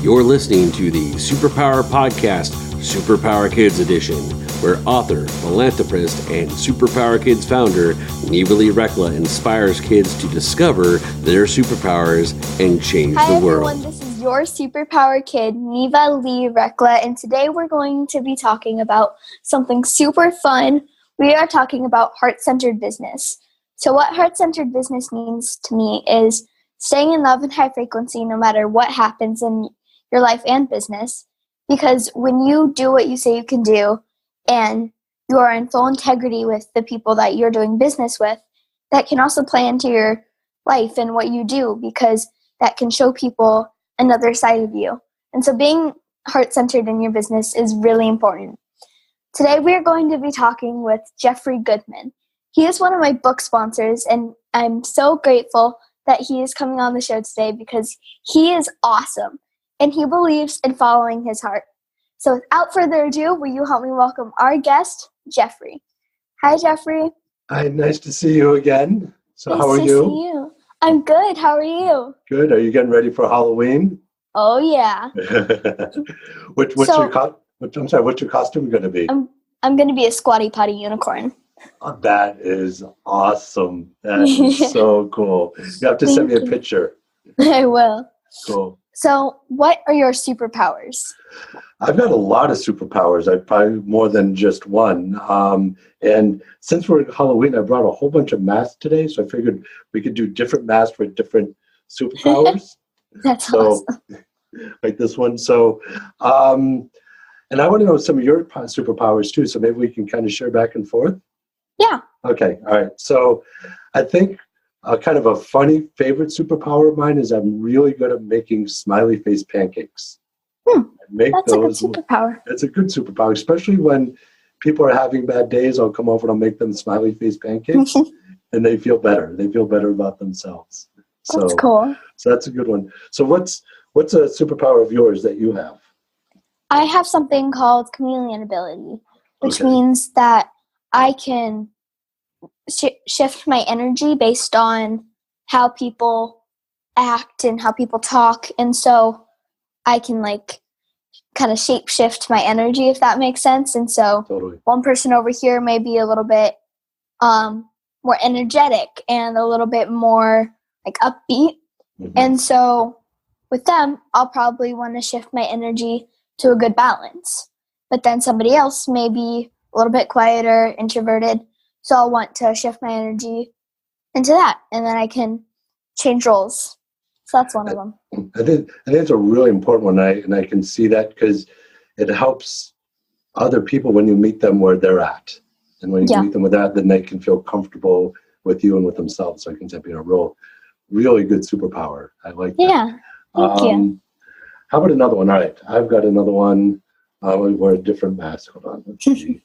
You're listening to the Superpower Podcast, Superpower Kids Edition, where author, philanthropist, and Superpower Kids founder Neva Lee Rekla inspires kids to discover their superpowers and change the world. Hi everyone, this is your Superpower Kid, Neva Lee Rekla, and today we're going to be talking about something super fun. We are talking about heart-centered business. So what heart-centered business means to me is staying in love and high frequency no matter what happens in your life and business. Because when you do what you say you can do and you are in full integrity with the people that you're doing business with, that can also play into your life and what you do, because that can show people another side of you. And so being heart-centered in your business is really important. Today we are going to be talking with Jeffrey Goodman. He is one of my book sponsors, and I'm so grateful that he is coming on the show today because he is awesome and he believes in following his heart. So without further ado, will you help me welcome our guest, Jeffrey? Hi, Jeffrey. Hi, nice to see you again. So Nice how are to you? see you. I'm good. How are you? Good. Are you getting ready for Halloween? Oh, yeah. What's your costume going to be? I'm going to be a squatty potty unicorn. Oh, that is awesome. That is so cool. You have to send me a picture. I will. Cool. So what are your superpowers? I've got a lot of superpowers. I've probably more than just one. And since we're at Halloween, I brought a whole bunch of masks today. So I figured we could do different masks for different superpowers. That's awesome. Like this one. So, and I want to know some of your superpowers too. So maybe we can kind of share back and forth. Yeah. Okay. All right. So I think kind of a funny favorite superpower of mine is I'm really good at making smiley face pancakes. That's a good superpower. It's a good superpower, especially when people are having bad days. I'll come over and I'll make them smiley face pancakes and they feel better. They feel better about themselves. So, that's cool. So that's a good one. So what's a superpower of yours that you have? I have something called chameleon ability, which means that I can shift my energy based on how people act and how people talk. And so I can kind of shape shift my energy, if that makes sense. And so One person over here may be a little bit more energetic and a little bit more upbeat. Mm-hmm. And so with them, I'll probably want to shift my energy to a good balance. But then somebody else may be a little bit quieter, introverted. So I'll want to shift my energy into that. And then I can change roles. So that's one of them. I think it's a really important one. And I can see that because it helps other people when you meet them where they're at. And when you meet them with that, then they can feel comfortable with you and with themselves. So I can be a really good superpower. I like that. Yeah. Thank you. How about another one? All right. I've got another one. We wear a different mask. Hold on. Let's see.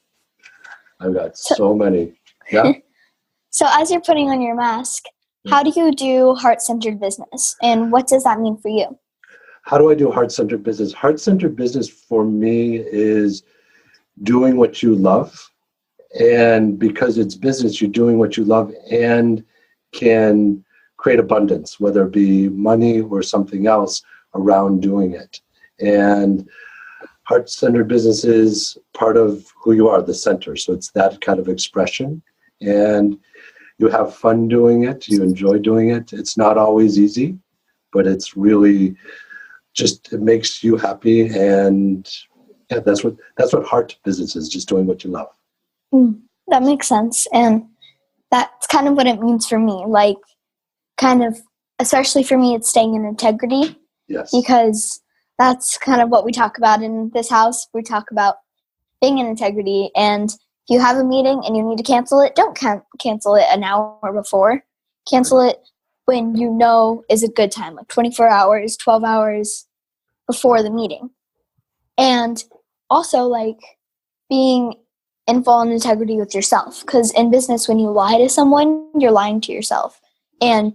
I've got so many. Yeah. So as you're putting on your mask, how do you do heart-centered business? And what does that mean for you? How do I do heart-centered business? Heart-centered business for me is doing what you love. And because it's business, you're doing what you love and can create abundance, whether it be money or something else around doing it. And heart-centered business is part of who you are, the center. So it's that kind of expression. And you have fun doing it. You enjoy doing it. It's not always easy, but it's really it makes you happy. And that's what heart business is, just doing what you love. That makes sense. And that's kind of what it means for me. Especially for me, it's staying in integrity. Yes. Because that's kind of what we talk about in this house. We talk about being in integrity. And if you have a meeting and you need to cancel it, don't cancel it an hour before. Cancel it when you know is a good time, 24 hours, 12 hours before the meeting. And also being in full integrity with yourself. Because in business, when you lie to someone, you're lying to yourself. And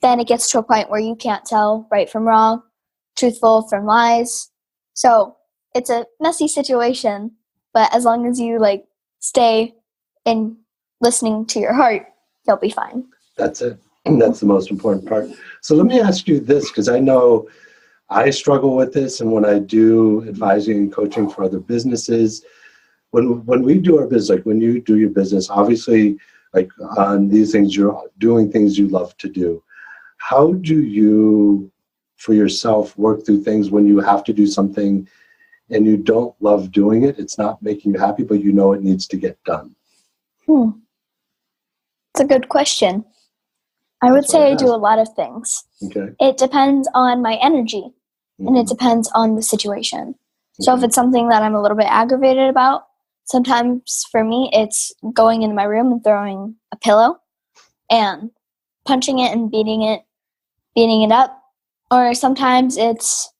then it gets to a point where you can't tell right from wrong, truthful from lies. So it's a messy situation, but as long as you stay in listening to your heart, you'll be fine. That's it. And that's the most important part. So let me ask you this, because I know I struggle with this, and when I do advising and coaching for other businesses, when we do our business, like when you do your business, obviously, like on these things, you're doing things you love to do. How do you, for yourself, work through things when you have to do something and you don't love doing it? It's not making you happy, but you know it needs to get done. It's a good question. I would say I do a lot of things. Okay. It depends on my energy, and it depends on the situation. So if it's something that I'm a little bit aggravated about, sometimes for me it's going into my room and throwing a pillow and punching it and beating it up. Or sometimes it's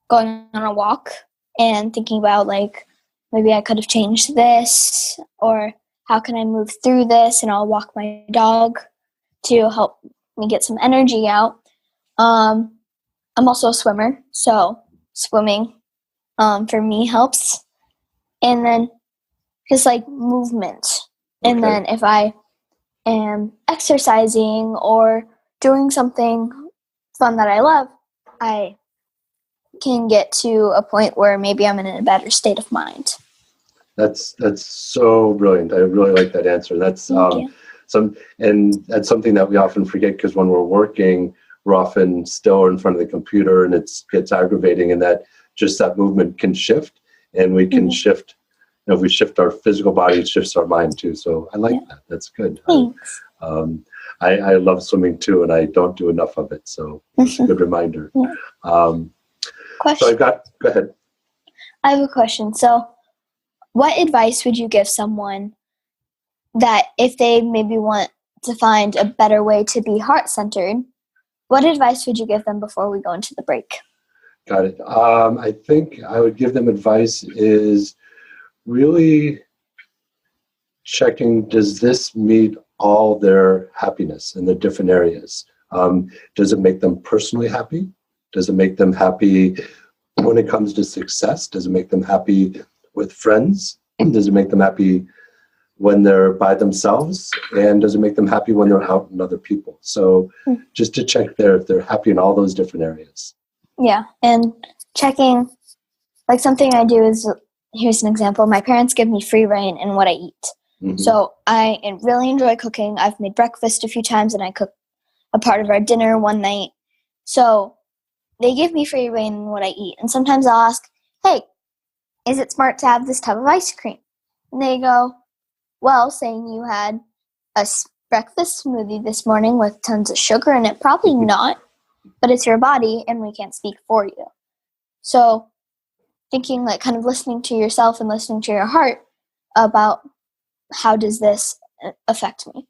going on a walk and thinking about, like, maybe I could have changed this, or how can I move through this, and I'll walk my dog to help me get some energy out. I'm also a swimmer, so swimming for me helps. And then just like movement. And then if I am exercising or doing something fun that I love, I can get to a point where maybe I'm in a better state of mind. That's so brilliant. I really like that answer. That's that's something that we often forget, because when we're working, we're often still in front of the computer, and it gets aggravating, and that just that movement can shift, and we can shift. If we shift our physical body, it shifts our mind too. So I like that. That's good. Thanks. I love swimming too, and I don't do enough of it. So it's a good reminder. Question. So go ahead. I have a question. So what advice would you give someone that if they maybe want to find a better way to be heart-centered, what advice would you give them before we go into the break? Got it. I think I would give them advice is really checking, does this meet all their happiness in the different areas? Does it make them personally happy? Does it make them happy when it comes to success? Does it make them happy with friends? Does it make them happy when they're by themselves? And does it make them happy when they're out with other people? So just to check if they're happy in all those different areas. Yeah, and checking, like something I do is, here's an example. My parents give me free reign in what I eat. So I really enjoy cooking. I've made breakfast a few times, and I cooked a part of our dinner one night. So they give me free reign in what I eat. And sometimes I'll ask, hey, is it smart to have this tub of ice cream? And they go, well, saying you had a breakfast smoothie this morning with tons of sugar in it, probably not, but it's your body and we can't speak for you. So thinking, like, kind of listening to yourself and listening to your heart about how does this affect me.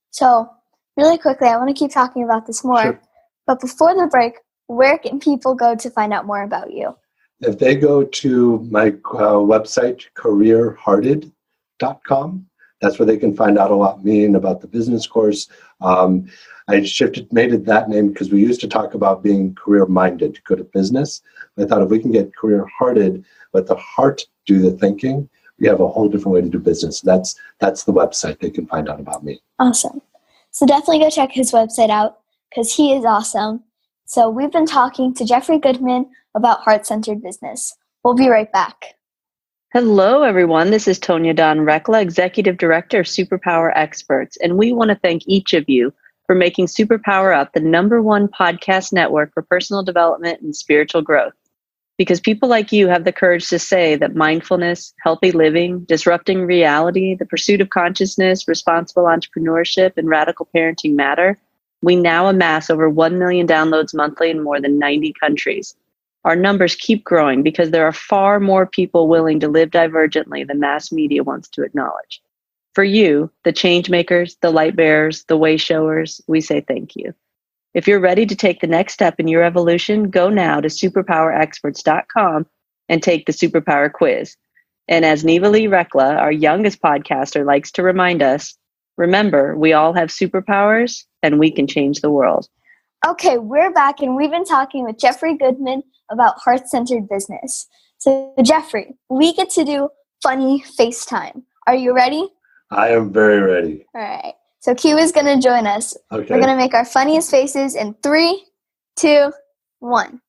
So really quickly, I want to keep talking about this more. Sure. But before the break, where can people go to find out more about you? If they go to my website, careerhearted.com, that's where they can find out about me and about the business course. I made it that name because we used to talk about being career-minded, good at business. I thought if we can get career-hearted, let the heart do the thinking, we have a whole different way to do business. That's the website they can find out about me. Awesome. So definitely go check his website out because he is awesome. So we've been talking to Jeffrey Goodman about heart-centered business. We'll be right back. Hello, everyone. This is Tonya Dawn Rekla, Executive Director of Superpower Experts, and we want to thank each of you for making Superpower Up the #1 podcast network for personal development and spiritual growth. Because people like you have the courage to say that mindfulness, healthy living, disrupting reality, the pursuit of consciousness, responsible entrepreneurship, and radical parenting matter, we now amass over 1 million downloads monthly in more than 90 countries. Our numbers keep growing because there are far more people willing to live divergently than mass media wants to acknowledge. For you, the change makers, the light bearers, the way showers, we say thank you. If you're ready to take the next step in your evolution, go now to superpowerexperts.com and take the Superpower Quiz. And as Neva Lee Rekla, our youngest podcaster, likes to remind us, remember, we all have superpowers and we can change the world. Okay, we're back and we've been talking with Jeffrey Goodman about heart-centered business. So Jeffrey, we get to do funny FaceTime. Are you ready? I am very ready. All right. So Q is going to join us. Okay. We're going to make our funniest faces in 3, 2, 1.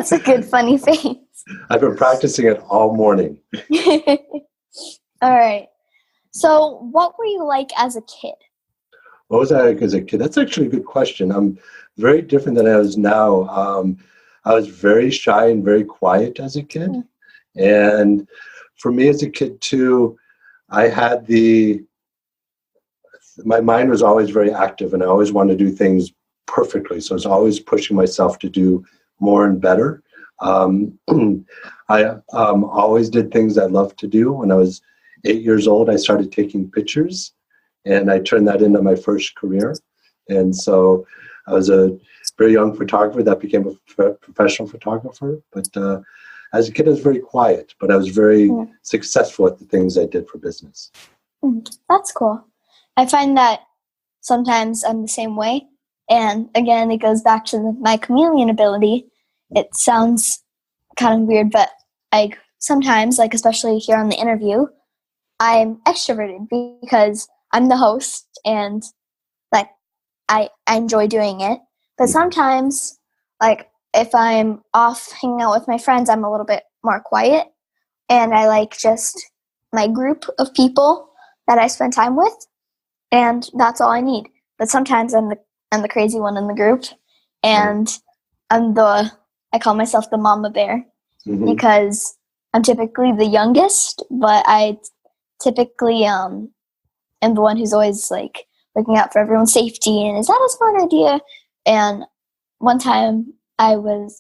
That's a good funny face. I've been practicing it all morning. All right. So, what were you like as a kid? What was I like as a kid? That's actually a good question. I'm very different than I was now. I was very shy and very quiet as a kid. And for me as a kid too, I had my mind was always very active and I always wanted to do things perfectly. So I was always pushing myself to do more and better. I always did things I loved to do. When I was 8 years old, I started taking pictures and I turned that into my first career. And so I was a very young photographer that became a professional photographer. But as a kid, I was very quiet, but I was very successful at the things I did for business. That's cool. I find that sometimes I'm the same way. And again, it goes back to my chameleon ability. It sounds kind of weird, but sometimes, especially here on the interview, I'm extroverted because I'm the host and I enjoy doing it. But sometimes, if I'm off hanging out with my friends, I'm a little bit more quiet. And I like just my group of people that I spend time with. And that's all I need. But sometimes I'm the crazy one in the group. And I call myself the mama bear because I'm typically the youngest, but I typically am the one who's always looking out for everyone's safety and is that a smart idea? And one time we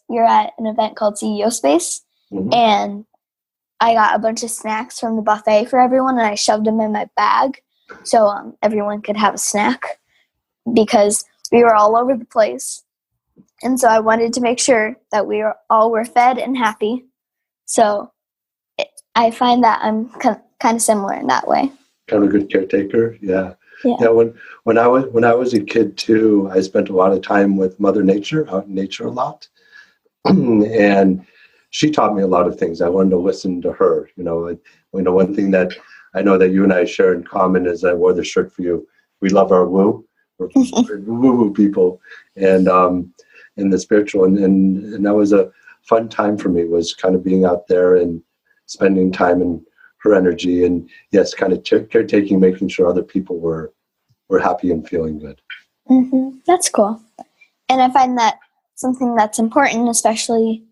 were at an event called CEO Space and I got a bunch of snacks from the buffet for everyone and I shoved them in my bag so everyone could have a snack because we were all over the place. And so I wanted to make sure that we all were fed and happy. So I find that I'm kind of similar in that way. Kind of a good caretaker, yeah. When I was a kid too, I spent a lot of time with Mother Nature, out in nature a lot, and she taught me a lot of things. I wanted to listen to her. One thing that I know that you and I share in common is I wore the shirt for you. We love our woo. We're woo people, and in the spiritual, and that was a fun time for me. Was kind of being out there and spending time in her energy, and yes, kind of caretaking, making sure other people were happy and feeling good. That's cool. And I find that something that's important, especially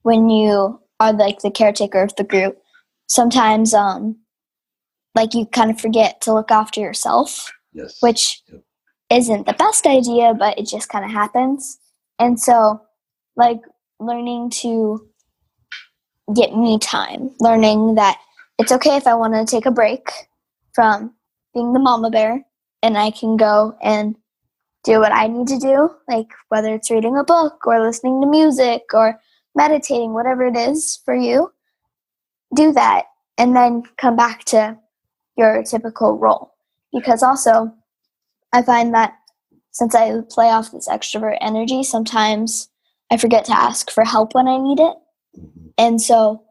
when you are the caretaker of the group. Sometimes, you kind of forget to look after yourself, which isn't the best idea, but it just kind of happens. And so, learning to get me time, learning that it's okay if I want to take a break from being the mama bear and I can go and do what I need to do, whether it's reading a book or listening to music or meditating, whatever it is for you, do that and then come back to your typical role. Because also, I find that since I play off this extrovert energy, sometimes I forget to ask for help when I need it. And so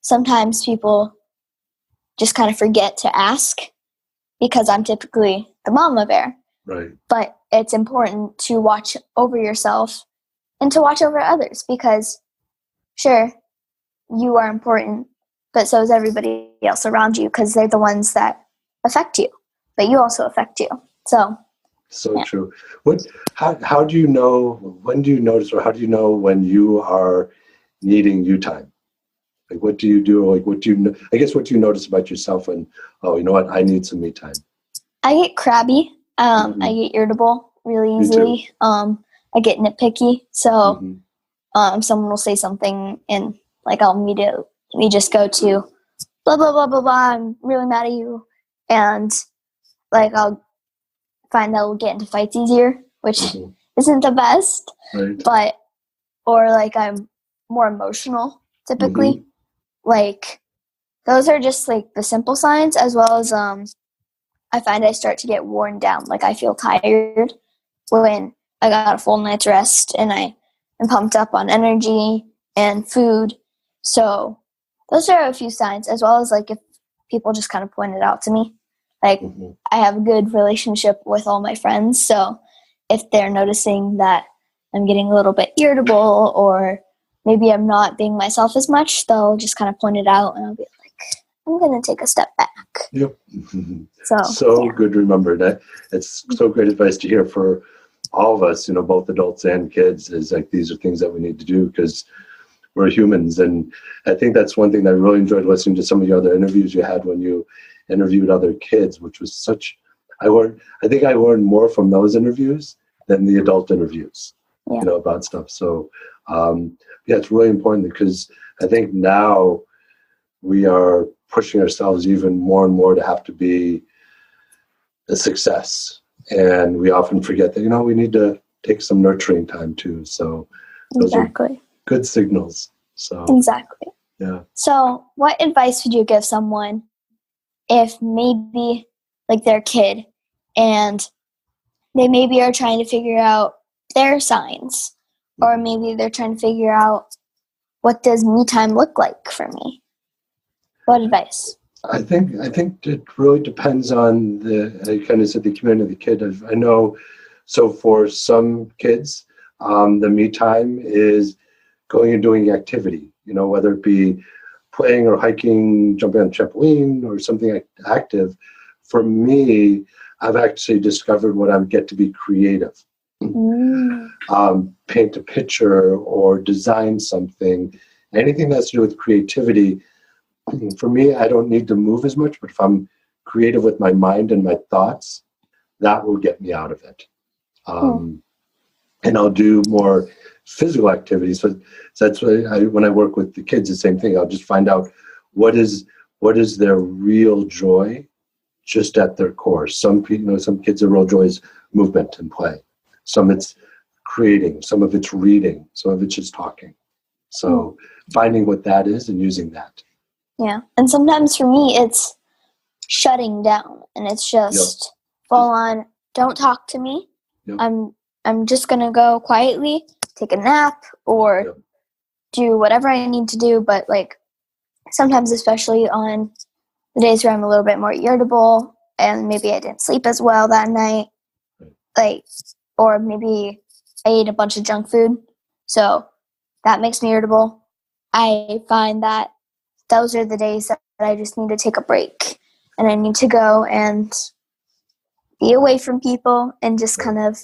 sometimes people just kind of forget to ask because I'm typically the mama bear. Right. But it's important to watch over yourself and to watch over others because, sure, you are important, but so is everybody else around you because they're the ones that affect you, but you also affect you. So true. How do you know, when do you notice, or how do you know when you are needing you time? What do you do? What do you notice about yourself when, you know what, I need some me time? I get crabby. I get irritable really easily. I get nitpicky. So someone will say something and I'll immediately just go to blah, blah, blah, blah, blah. I'm really mad at you. And I'll find that we'll get into fights easier, which isn't the best. Right. But, or I'm more emotional typically. Those are just the simple signs, as well as I find I start to get worn down. I feel tired when I got a full night's rest and I am pumped up on energy and food. So those are a few signs, as well as if people just kind of point it out to me. I have a good relationship with all my friends, so if they're noticing that I'm getting a little bit irritable or maybe I'm not being myself as much, they'll just kind of point it out, and I'll be like, I'm going to take a step back. Yep. So yeah. Good to remember that. It's so great advice to hear for all of us, both adults and kids, is like, these are things that we need to do because we're humans. And I think that's one thing that I really enjoyed listening to some of the other interviews you had when you interviewed other kids, which was I think I learned more from those interviews than the adult interviews, about stuff. So, it's really important because I think now we are pushing ourselves even more and more to have to be a success. And we often forget that, we need to take some nurturing time too. So those are good signals. So exactly. Yeah. So what advice would you give someone if maybe like they're a kid and they maybe are trying to figure out their signs, or maybe they're trying to figure out what does me time look like for me? What advice? I think it really depends on I kind of said the community of the kid. I know, so for some kids, the me time is going and doing activity, whether it be playing or hiking, jumping on a trampoline or something active. For me, I've actually discovered what I would get to be creative. Paint a picture or design something, anything that's to do with creativity. For me, I don't need to move as much, but if I'm creative with my mind and my thoughts, that will get me out of it. And I'll do more physical activities. So that's why when I work with the kids, the same thing. I'll just find out what is their real joy just at their core. Some kids' real joy is movement and play. Some it's creating, some of it's reading, some of it's just talking. So finding what that is and using that. Yeah. And sometimes for me, it's shutting down, and it's just full on, don't talk to me. I'm just going to go quietly, take a nap, or do whatever I need to do. But like sometimes, especially on the days where I'm a little bit more irritable and maybe I didn't sleep as well that night, or maybe I ate a bunch of junk food, so that makes me irritable. I find that those are the days that I just need to take a break, and I need to go and be away from people and just kind of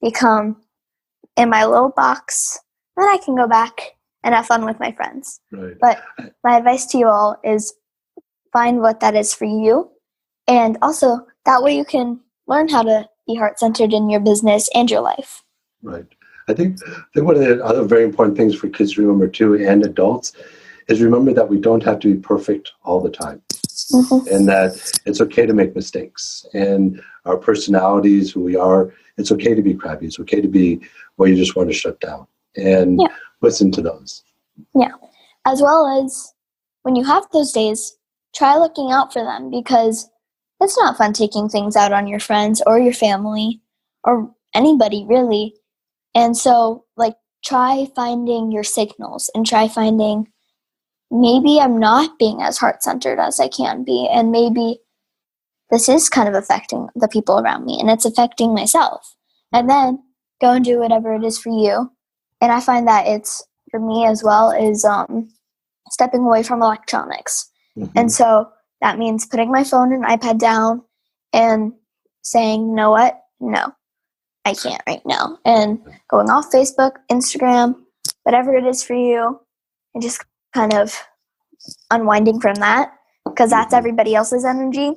become in my little box. Then I can go back and have fun with my friends. Right. But my advice to you all is find what that is for you, and also that way you can learn how to be heart-centered in your business and your life. Right. I think one of the other very important things for kids to remember too, and adults, is remember that we don't have to be perfect all the time. And that it's okay to make mistakes. And our personalities, who we are, it's okay to be crabby. It's okay to be where you just want to shut down and listen to those. Yeah. As well as when you have those days, try looking out for them, because it's not fun taking things out on your friends or your family or anybody really. And so try finding your signals and try finding, maybe I'm not being as heart-centered as I can be, and maybe this is kind of affecting the people around me and it's affecting myself. And then go and do whatever it is for you. And I find that it's, for me as well, is stepping away from electronics. And so that means putting my phone and iPad down and saying, you know what? No, I can't right now. And going off Facebook, Instagram, whatever it is for you, and just kind of unwinding from that, because that's everybody else's energy.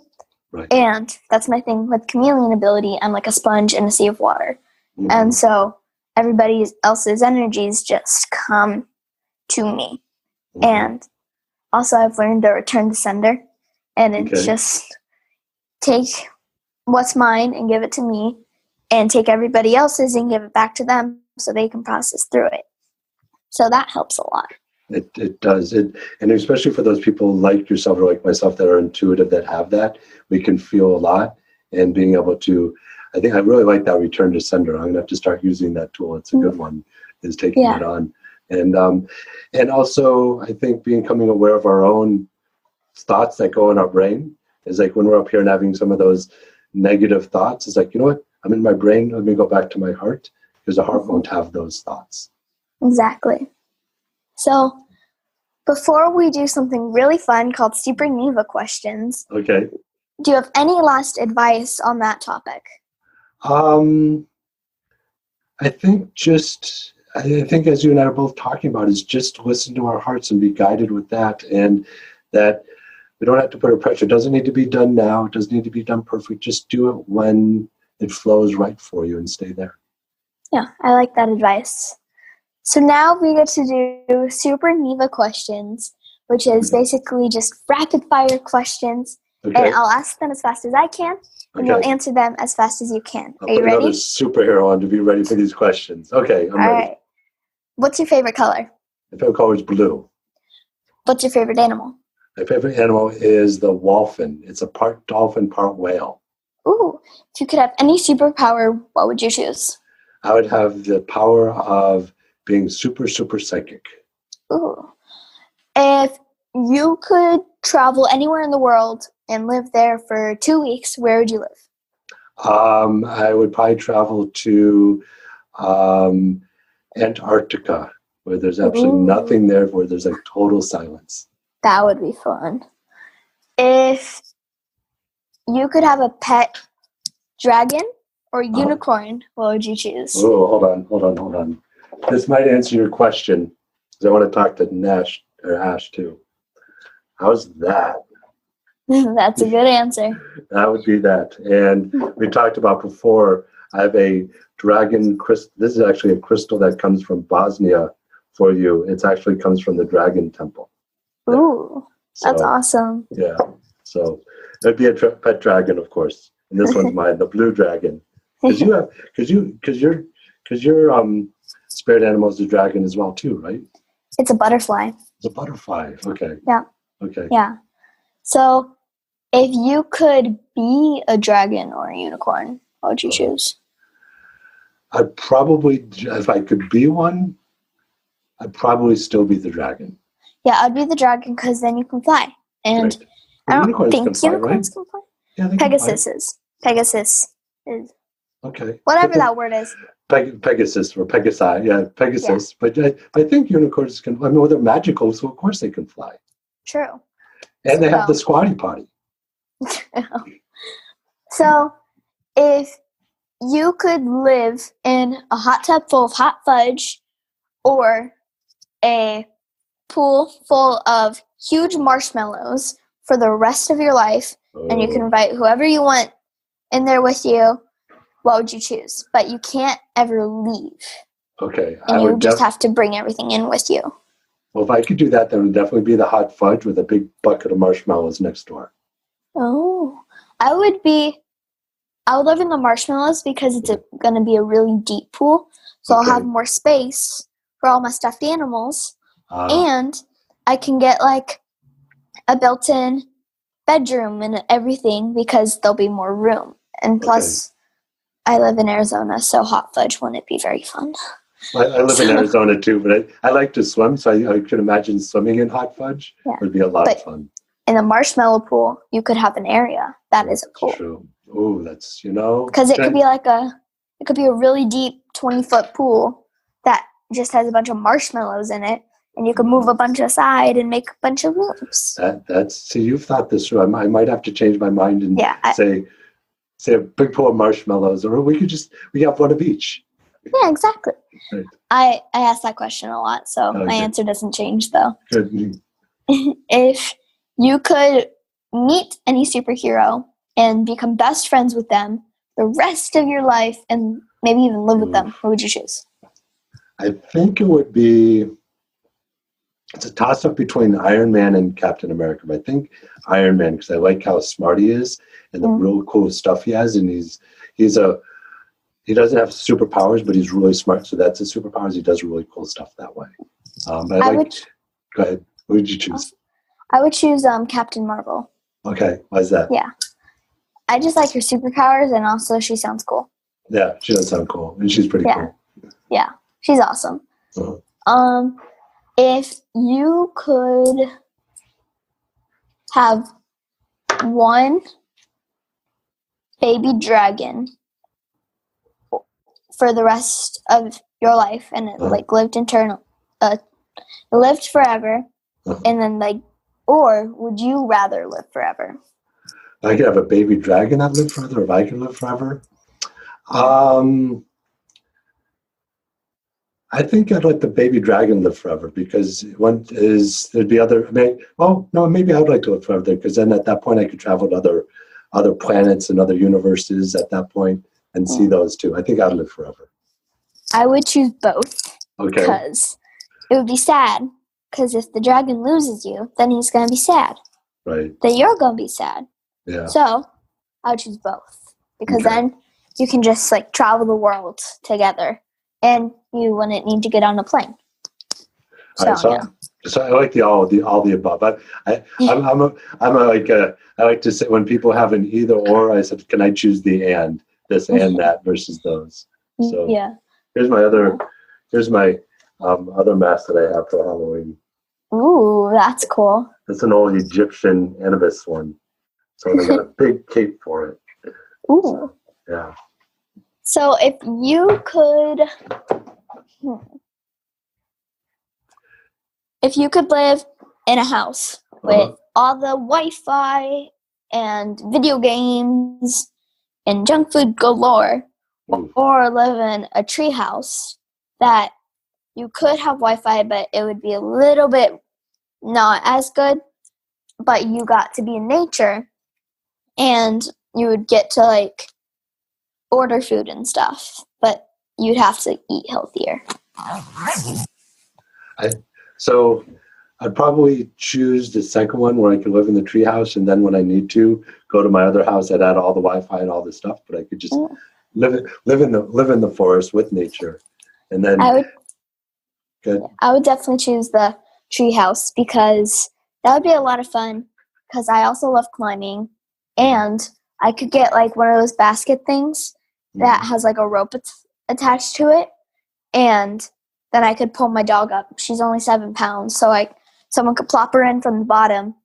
Right. And that's my thing with chameleon ability. I'm like a sponge in a sea of water. And so everybody else's energies just come to me. And also I've learned to return to sender. And it's just take what's mine and give it to me, and take everybody else's and give it back to them so they can process through it. So that helps a lot. It does. And especially for those people like yourself or like myself that are intuitive, that have that, we can feel a lot. And being able to, I think I really like that return to sender. I'm going to have to start using that tool. It's a good one, is taking it on. And also, I think becoming aware of our own thoughts that go in our brain is like when we're up here and having some of those negative thoughts, it's like, you know what? I'm in my brain. Let me go back to my heart, because the heart won't have those thoughts. Exactly. So before we do something really fun called Super Neva questions, Okay. do you have any last advice on that topic? I think as you and I are both talking about is just listen to our hearts and be guided with that, and that we don't have to put a pressure. It doesn't need to be done now. It doesn't need to be done perfect. Just do it when it flows right for you and stay there. Yeah, I like that advice. So now we get to do Super Neva questions, which is basically just rapid fire questions. Okay. And I'll ask them as fast as I can, and you'll answer them as fast as you can. I'll Are you put ready? another superhero on to be ready for these questions. Okay, I'm ready. All right. What's your favorite color? My favorite color is blue. What's your favorite animal? My favorite animal is the dolphin. It's a part dolphin, part whale. Ooh, if you could have any superpower, what would you choose? I would have the power of being super, super psychic. Ooh. If you could travel anywhere in the world and live there for 2 weeks, where would you live? I would probably travel to Antarctica, where there's absolutely nothing there, where there's like total silence. That would be fun. If you could have a pet dragon or unicorn, what would you choose? Oh, hold on. This might answer your question, because I want to talk to Ash too. How's that? That's a good answer. That would be that. And we talked about before, I have a dragon crystal. This is actually a crystal that comes from Bosnia for you. It actually comes from the dragon temple. Ooh, that's awesome. Yeah. So it'd be a pet dragon, of course. And this one's mine, the blue dragon. Because your spirit animal is a dragon as well too, right? It's a butterfly. It's a butterfly. Okay. Yeah. Okay. Yeah. So if you could be a dragon or a unicorn, what would you choose? I'd probably, if I could be one, I'd probably still be the dragon. Yeah, I'd be the dragon because then you can fly. And Right. I don't Unicorns think can fly, unicorns right? can fly. Yeah, they Pegasus can is. Pegasus is. fly. Okay. Whatever that word is. Pegasus or Pegasi, yeah, Pegasus. Yeah. But I think unicorns can. I mean, well, they're magical, so of course they can fly. True. And they have the squatty potty. So, if you could live in a hot tub full of hot fudge or a pool full of huge marshmallows for the rest of your life, and you can invite whoever you want in there with you, what would you choose? But you can't ever leave. Okay. And you just have to bring everything in with you. Well, if I could do that, then it would definitely be the hot fudge with a big bucket of marshmallows next door. Oh, I would live in the marshmallows because it's going to be a really deep pool. So I'll have more space for all my stuffed animals. And I can get like a built-in bedroom and everything because there'll be more room. And plus, I live in Arizona, so hot fudge wouldn't be very fun. I live in Arizona too, but I like to swim, so I could imagine swimming in hot fudge would be a lot of fun. In a marshmallow pool, you could have an area that is a pool. True. Oh, that's, because it could be a really deep 20-foot pool that just has a bunch of marshmallows in it, and you could move a bunch aside and make a bunch of rooms. See, you've thought this through. I might have to change my mind and say a big pool of marshmallows, or we have one of each. Yeah, exactly. Right. I ask that question a lot, so my answer doesn't change though. Good. If you could meet any superhero and become best friends with them the rest of your life and maybe even live with them, who would you choose? I think it would be, it's a toss-up between Iron Man and Captain America. But I think Iron Man, because I like how smart he is and the real cool stuff he has. And he doesn't have superpowers, but he's really smart. So that's his superpowers. He does really cool stuff that way. Go ahead. Who would you choose? I would choose Captain Marvel. Okay. Why is that? Yeah. I just like her superpowers, and also she sounds cool. Yeah, she does sound cool. And she's pretty cool. Yeah. She's awesome. Uh-huh. If you could have one baby dragon for the rest of your life and it lived lived forever, and then or would you rather live forever? I could have a baby dragon that live forever, if I can live forever. I think I'd let the baby dragon live forever because there'd be other. Maybe I'd like to live forever because then at that point I could travel to other planets and other universes at that point and see those too. I think I'd live forever. I would choose both. Okay. Because it would be sad. Because if the dragon loses you, then he's going to be sad. Right. Then you're going to be sad. Yeah. So I would choose both because then you can just travel the world together. And you wouldn't need to get on a plane. So I like all the above. I like to say when people have an either or, I said, can I choose the and this and that versus those? So here's my other mask that I have for Halloween. Ooh, that's cool. It's an old Egyptian Anubis one. So I got a big cape for it. Ooh. So, yeah. So if you could live in a house with all the Wi-Fi and video games and junk food galore, or live in a tree house that you could have Wi-Fi, but it would be a little bit not as good, but you got to be in nature and you would get to order food and stuff, but you'd have to eat healthier. I'd probably choose the second one where I could live in the treehouse, and then when I need to go to my other house, I'd add all the Wi-Fi and all this stuff. But I could just live in the forest with nature, and then I would definitely choose the treehouse because that would be a lot of fun. Because I also love climbing, and I could get one of those basket things that has a rope attached to it, and then I could pull my dog up. She's only 7 pounds, so someone could plop her in from the bottom,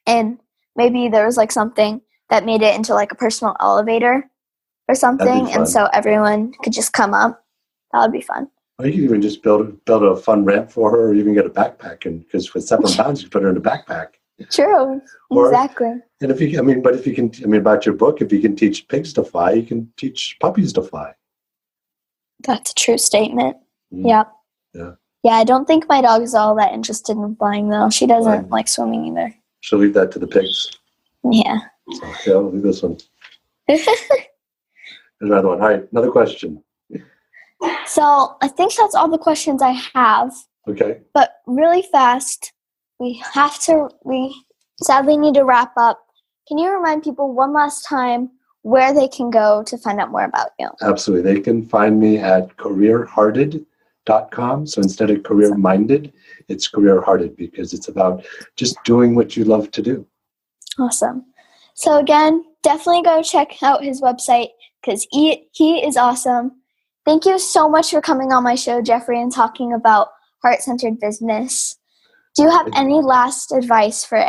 and maybe there was something that made it into a personal elevator or something, and so everyone could just come up. That would be fun. Or you could even just build a fun ramp for her, or even get a backpack, and because with 7 pounds, you put her in a backpack. True, exactly. And if you can, about your book, if you can teach pigs to fly, you can teach puppies to fly. That's a true statement. Yeah. Yeah, I don't think my dog is all that interested in flying, though. She doesn't like swimming either. She'll leave that to the pigs. Yeah. Okay, I'll leave this one. There's another one. All right, another question. So I think that's all the questions I have. Okay. But really fast, we sadly need to wrap up. Can you remind people one last time where they can go to find out more about you? Absolutely. They can find me at careerhearted.com. So instead of career-minded, it's career-hearted because it's about just doing what you love to do. Awesome. So again, definitely go check out his website because he is awesome. Thank you so much for coming on my show, Jeffrey, and talking about heart-centered business. Do you have any last advice for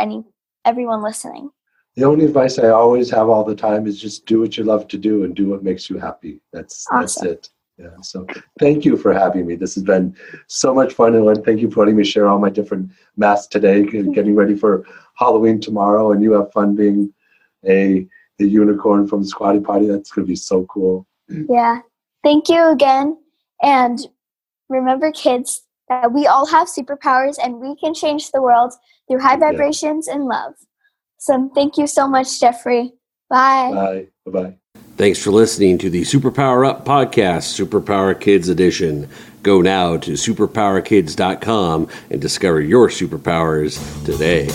everyone listening? The only advice I always have all the time is just do what you love to do and do what makes you happy. That's it. Yeah. So thank you for having me. This has been so much fun, and thank you for letting me share all my different masks today, getting ready for Halloween tomorrow, and you have fun being the unicorn from the Squatty Potty. That's going to be so cool. Yeah. Thank you again. And remember, kids, that we all have superpowers and we can change the world through high vibrations and love. So thank you so much, Jeffrey. Bye. Bye. Bye-bye. Thanks for listening to the Superpower Up Podcast, Superpower Kids Edition. Go now to superpowerkids.com and discover your superpowers today.